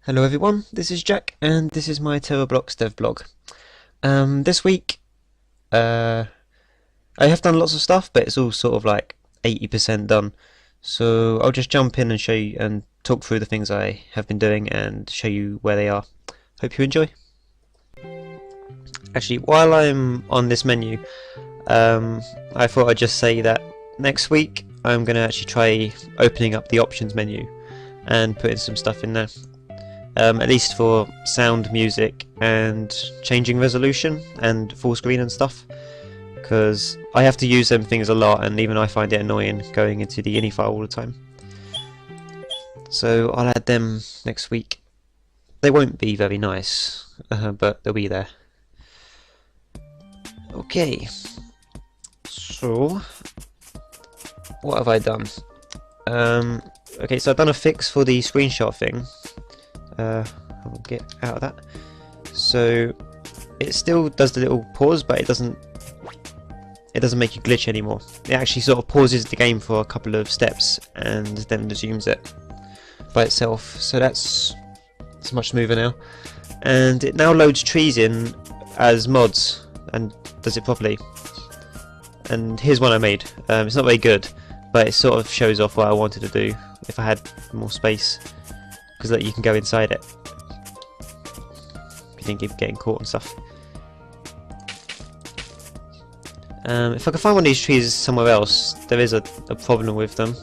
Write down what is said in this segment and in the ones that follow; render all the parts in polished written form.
Hello everyone, this is Jack and this is my Terrablox devblog. This week I have done lots of stuff, but it's all sort of like 80% done. So I'll just jump in and show you and talk through the things I have been doing and show you where they are. Hope you enjoy. Actually, while I'm on this menu, I thought I'd just say that next week I'm going to actually try opening up the options menu and putting some stuff in there. At least for sound, music, and changing resolution and full screen and stuff, because I have to use them things a lot, and even I find it annoying going into the ini file all the time. So I'll add them next week. They won't be very nice, but they'll be there. Okay, so what have I done? Okay, so I've done a fix for the screenshot thing. I'll get out of that. So it still does the little pause, but it doesn't make you glitch anymore. It actually sort of pauses the game for a couple of steps and then resumes it by itself. So it's much smoother now, and it now loads trees in as mods and does it properly. And here's one I made. It's not very good, but it sort of shows off what I wanted to do if I had more space, because you can go inside it if you didn't keep getting caught and stuff. If I can find one of these trees somewhere else, there is a problem with them.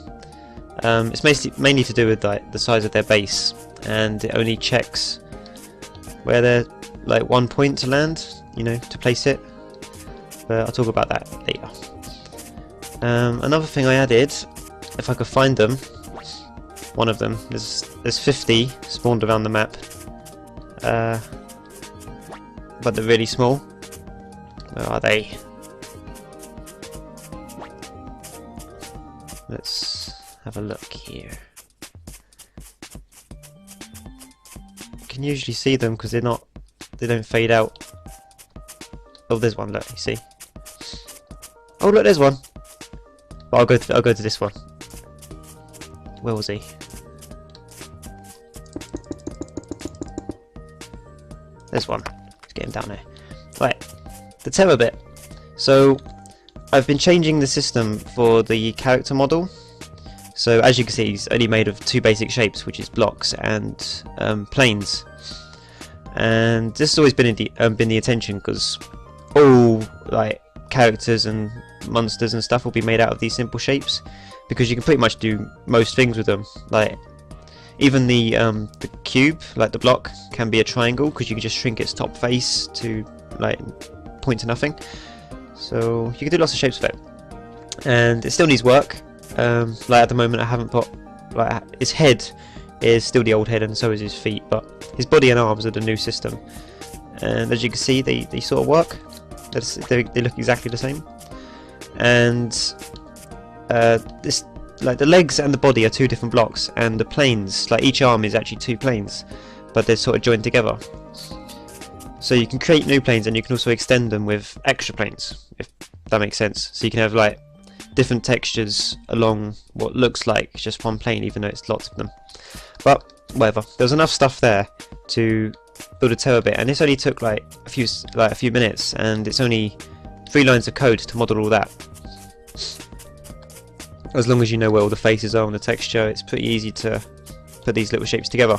It's mainly to do with like the size of their base, and it only checks where they're like 1 point to land, you know, to place it. But I'll talk about that later. Another thing I added, if I could find them, one of them, there's 50 spawned around the map, but they're really small. Where are they? Let's have a look here. You can usually see them because they don't fade out. Oh, there's one. Look, you see? Oh, look, there's one. But I'll go to this one. Where was he? There's one. Let's get him down there. Right, the Terrabit. So I've been changing the system for the character model. So as you can see, he's only made of two basic shapes, which is blocks and planes. And this has always been the intention, because all like characters and monsters and stuff will be made out of these simple shapes, because you can pretty much do most things with them. Like even the cube, like the block, can be a triangle because you can just shrink its top face to like point to nothing. So you can do lots of shapes with it, and it still needs work. Like at the moment, I haven't put like his head is still the old head, and so is his feet, but his body and arms are the new system. And as you can see, they sort of work. They look exactly the same. And this, like the legs and the body are two different blocks, and the planes, like each arm is actually two planes, but they're sort of joined together. So you can create new planes, and you can also extend them with extra planes, if that makes sense. So you can have like different textures along what looks like just one plane, even though it's lots of them. But whatever, there's enough stuff there to build a Terrabit, and this only took like a few minutes, and it's only 3 lines of code to model all that. As long as you know where all the faces are and the texture, it's pretty easy to put these little shapes together.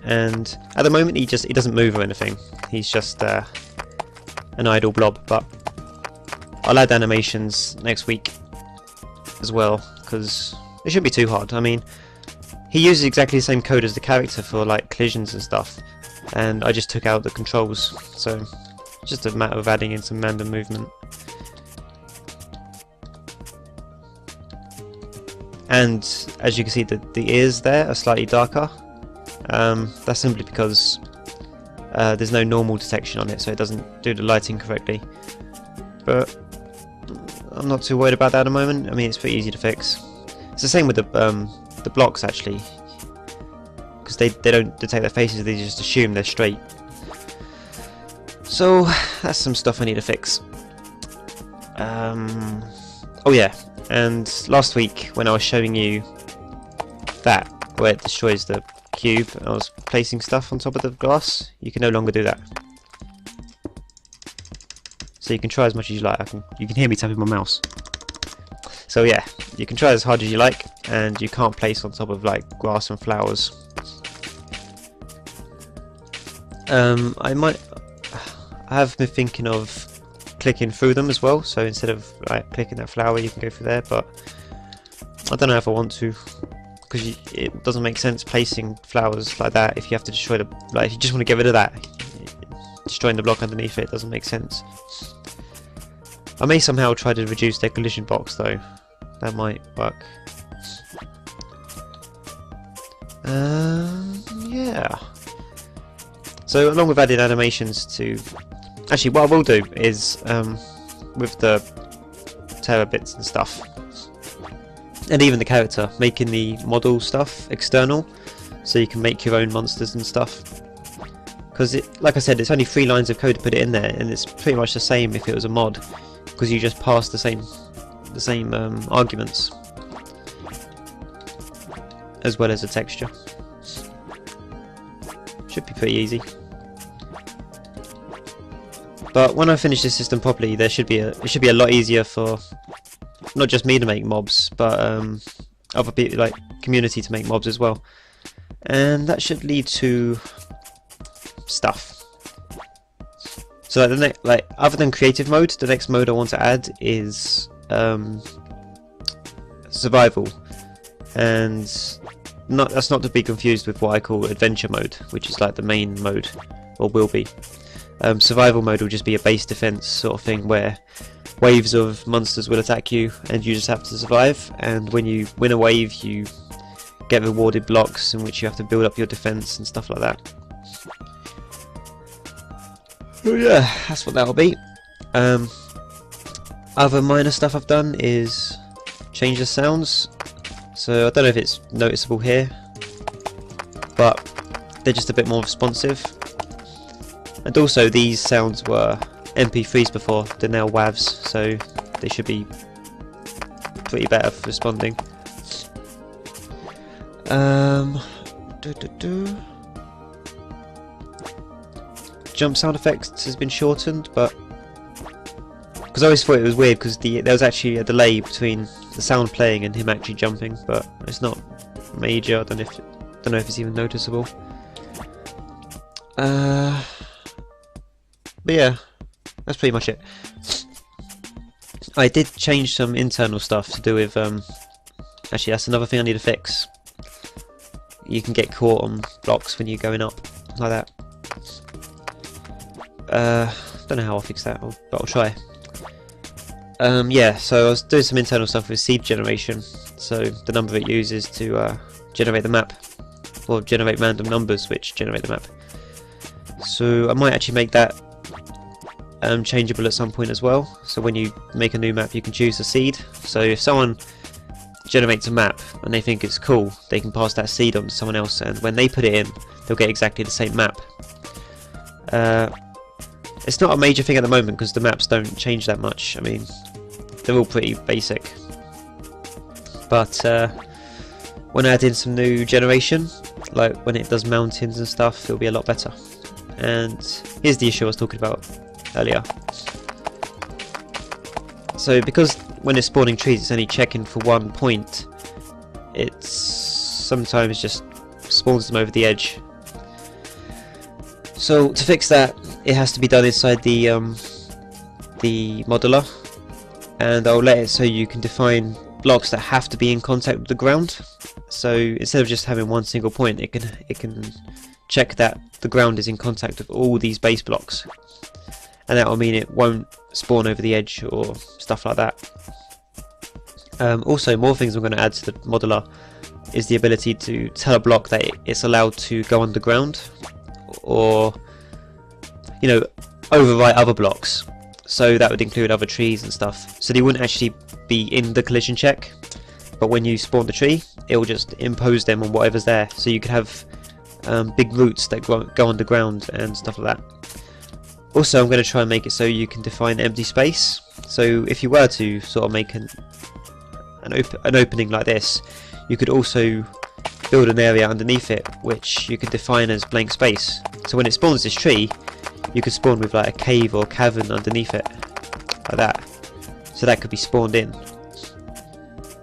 And at the moment he doesn't move or anything, he's just an idle blob, but I'll add animations next week as well, because it shouldn't be too hard. I mean, he uses exactly the same code as the character for like collisions and stuff, and I just took out the controls, so it's just a matter of adding in some random movement. And as you can see, the ears there are slightly darker. That's simply because there's no normal detection on it, so it doesn't do the lighting correctly. But I'm not too worried about that at the moment. I mean, it's pretty easy to fix. It's the same with the blocks actually, because they don't detect their faces, they just assume they're straight. So that's some stuff I need to fix. Oh yeah, and last week when I was showing you that, where it destroys the cube and I was placing stuff on top of the glass, you can no longer do that. So you can try as much as you like. You can hear me tapping my mouse. So yeah, you can try as hard as you like, and you can't place on top of like grass and flowers. I have been thinking of clicking through them as well, so instead of like clicking that flower you can go through there, but I don't know if I want to, because it doesn't make sense placing flowers like that if you have to destroy the, like if you just want to get rid of that, destroying the block underneath it doesn't make sense. I may somehow try to reduce their collision box though, that might work. Yeah. So along with adding animations to, actually what I will do is with the Terrabbits and stuff, and even the character, making the model stuff external, so you can make your own monsters and stuff. Because like I said, it's only 3 lines of code to put it in there, and it's pretty much the same if it was a mod, because you just pass the same arguments as well as the texture. Should be pretty easy. But when I finish this system properly, it should be a lot easier for not just me to make mobs, but other people, like community, to make mobs as well. And that should lead to stuff. So like other than creative mode, the next mode I want to add is survival, and that's not to be confused with what I call adventure mode, which is like the main mode, or will be. Survival mode will just be a base defense sort of thing, where waves of monsters will attack you and you just have to survive, and when you win a wave you get rewarded blocks in which you have to build up your defense and stuff like that. So yeah, that's what that'll be. Other minor stuff I've done is change the sounds. So I don't know if it's noticeable here, but they're just a bit more responsive. And also these sounds were MP3s before, they're now WAVs, so they should be pretty better for responding. Jump sound effects has been shortened, but because I always thought it was weird because there was actually a delay between the sound playing and him actually jumping, but it's not major. I don't know if it's even noticeable. But yeah, that's pretty much it. I did change some internal stuff to do with actually that's another thing I need to fix. You can get caught on blocks when you're going up like that. Don't know how I'll fix that, but I'll try. Yeah, so I was doing some internal stuff with seed generation, so the number it uses to generate the map, or generate random numbers which generate the map. So I might actually make that changeable at some point as well, so when you make a new map you can choose a seed. So if someone generates a map and they think it's cool, they can pass that seed on to someone else, and when they put it in they'll get exactly the same map. It's not a major thing at the moment because the maps don't change that much. I mean, they're all pretty basic, but when I add in some new generation, like when it does mountains and stuff, it'll be a lot better. And here's the issue I was talking about earlier. So because when it's spawning trees it's only checking for one point, it's sometimes just spawns them over the edge. So to fix that, it has to be done inside the modeler, and I'll let it so you can define blocks that have to be in contact with the ground. So instead of just having one single point, it can check that the ground is in contact with all these base blocks, and that will mean it won't spawn over the edge or stuff like that. Also, more things I'm going to add to the modeler is the ability to tell a block that it's allowed to go underground, or you know, overwrite other blocks. So that would include other trees and stuff, so they wouldn't actually be in the collision check, but when you spawn the tree it will just impose them on whatever's there. So you could have big roots that go underground and stuff like that. Also, I'm going to try and make it so you can define empty space. So if you were to sort of make an opening like this, you could also build an area underneath it which you could define as blank space. So when it spawns this tree, you could spawn with like a cave or cavern underneath it, like that. So that could be spawned in.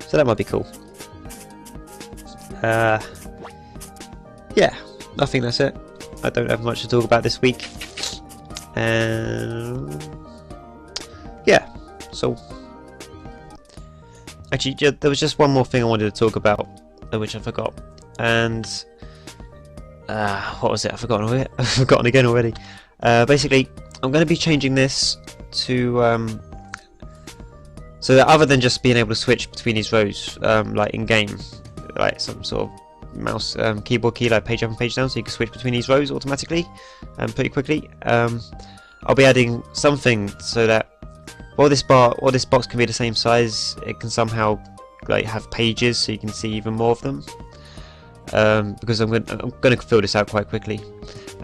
So that might be cool. Yeah, I think that's it. I don't have much to talk about this week. Yeah, so actually there was just one more thing I wanted to talk about, which I forgot. And what was it? I've forgotten again already. Basically, I'm going to be changing this to so that other than just being able to switch between these rows, like in game, like some sort of mouse keyboard key, like page up and page down, so you can switch between these rows automatically and pretty quickly. I'll be adding something so that while this box can be the same size, it can somehow like have pages so you can see even more of them. Because I'm going to fill this out quite quickly,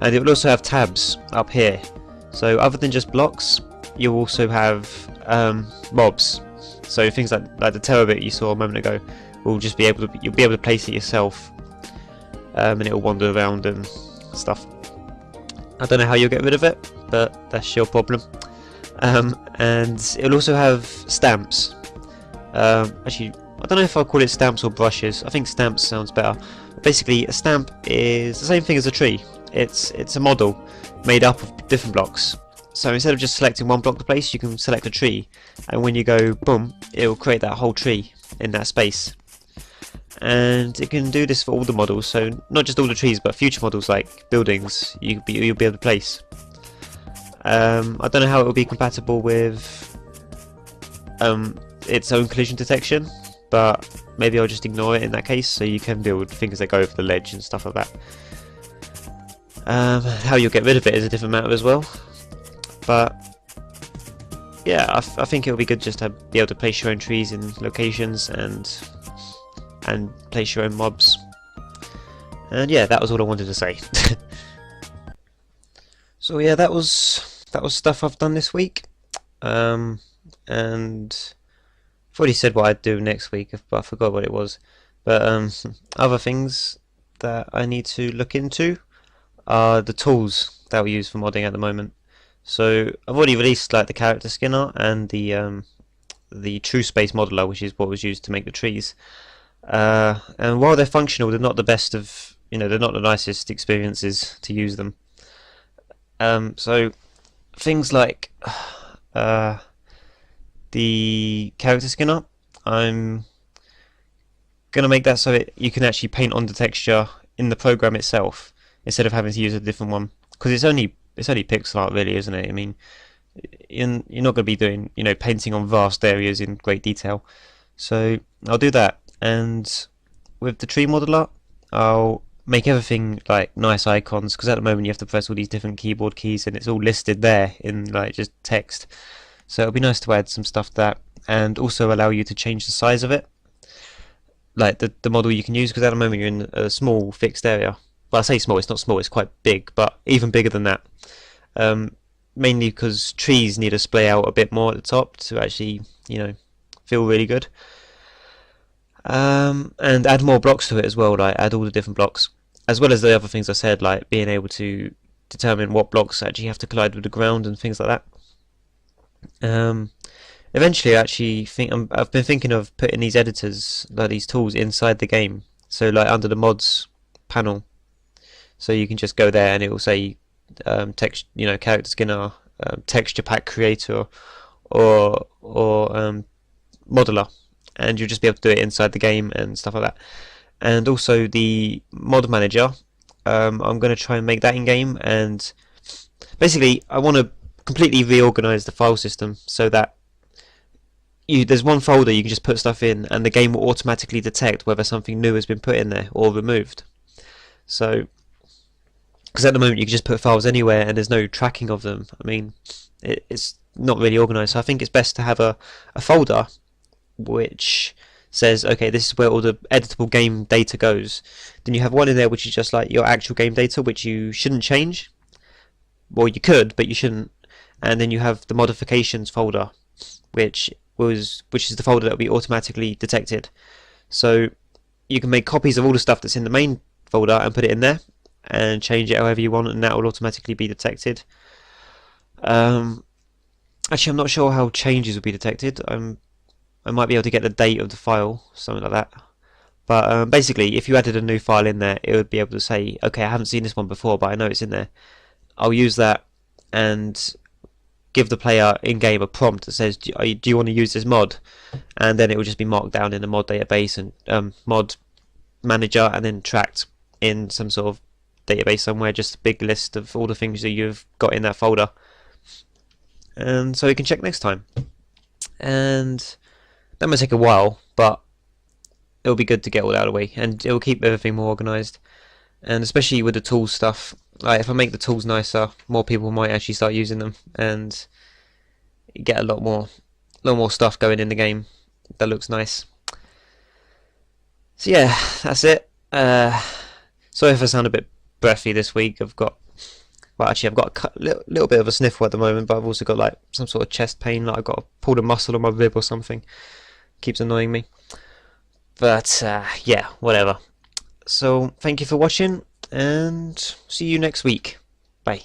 and it will also have tabs up here. So other than just blocks, you'll also have mobs. So things like the Terrabit you saw a moment ago will just be able to you'll be able to place it yourself, and it will wander around and stuff. I don't know how you'll get rid of it, but that's your problem. And it'll also have stamps. Actually, I don't know if I'll call it stamps or brushes. I think stamps sounds better. But basically, a stamp is the same thing as a tree. It's a model made up of different blocks. So instead of just selecting one block to place, you can select a tree, and when you go boom, it will create that whole tree in that space. And it can do this for all the models, so not just all the trees, but future models like buildings you'll be able to place. I don't know how it will be compatible with its own collision detection, but maybe I'll just ignore it in that case, so you can build things that go over the ledge and stuff like that. How you'll get rid of it is a different matter as well, but yeah, I think it'll be good just to be able to place your own trees in locations and place your own mobs. And yeah, that was all I wanted to say. So yeah, that was stuff I've done this week, and I've already said what I'd do next week, but I forgot what it was. But other things that I need to look into are the tools that we use for modding at the moment. So I've already released like the character skinner and the true space modeler, which is what was used to make the trees. And while they're functional, they're not the best of, they're not the nicest experiences to use them. So things like the character skinner, I'm gonna make that so you can actually paint on the texture in the program itself instead of having to use a different one, because it's only pixel art, really, isn't it? I mean, you're not going to be doing painting on vast areas in great detail. So I'll do that, and with the tree modeler I'll make everything like nice icons, because at the moment you have to press all these different keyboard keys and it's all listed there in like just text. So it'll be nice to add some stuff to that, and also allow you to change the size of it, like the model you can use, because at the moment you're in a small fixed area. Well, I say small, it's not small, it's quite big, but even bigger than that. Mainly because trees need to splay out a bit more at the top to actually, feel really good. And add more blocks to it as well, like add all the different blocks, as well as the other things I said, like being able to determine what blocks actually have to collide with the ground and things like that. Eventually, I actually I've been thinking of putting these editors, like these tools, inside the game. So like under the mods panel, so you can just go there and it will say text, character skinner, texture pack creator, or modeler, and you'll just be able to do it inside the game and stuff like that. And also the mod manager, I'm going to try and make that in game, and basically I want to completely reorganize the file system so that there's one folder you can just put stuff in and the game will automatically detect whether something new has been put in there or removed. So because at the moment you can just put files anywhere and there's no tracking of them. I mean, it's not really organized, so I think it's best to have a folder which says, okay, this is where all the editable game data goes. Then you have one in there which is just like your actual game data, which you shouldn't change. Well, you could, but you shouldn't. And then you have the modifications folder, which is the folder that will be automatically detected. So you can make copies of all the stuff that's in the main folder and put it in there and change it however you want, and that will automatically be detected. Actually, I'm not sure how changes will be detected. I might be able to get the date of the file, something like that. But basically, if you added a new file in there, it would be able to say, okay, I haven't seen this one before, but I know it's in there. I'll use that and give the player in-game a prompt that says, do you want to use this mod? And then it will just be marked down in the mod database and mod manager, and then tracked in some sort of database somewhere, just a big list of all the things that you've got in that folder. And so you can check next time. And that might take a while, but it'll be good to get all that out of the way, and it'll keep everything more organised. And especially with the tools stuff, like if I make the tools nicer, more people might actually start using them, and you get a lot more stuff going in the game that looks nice. So yeah, that's it. Sorry if I sound a bit breathy this week. I've got a little bit of a sniffle at the moment, but I've also got like some sort of chest pain, like I've got to pull a muscle on my rib or something. Keeps annoying me. But yeah, whatever. So thank you for watching, and see you next week. Bye.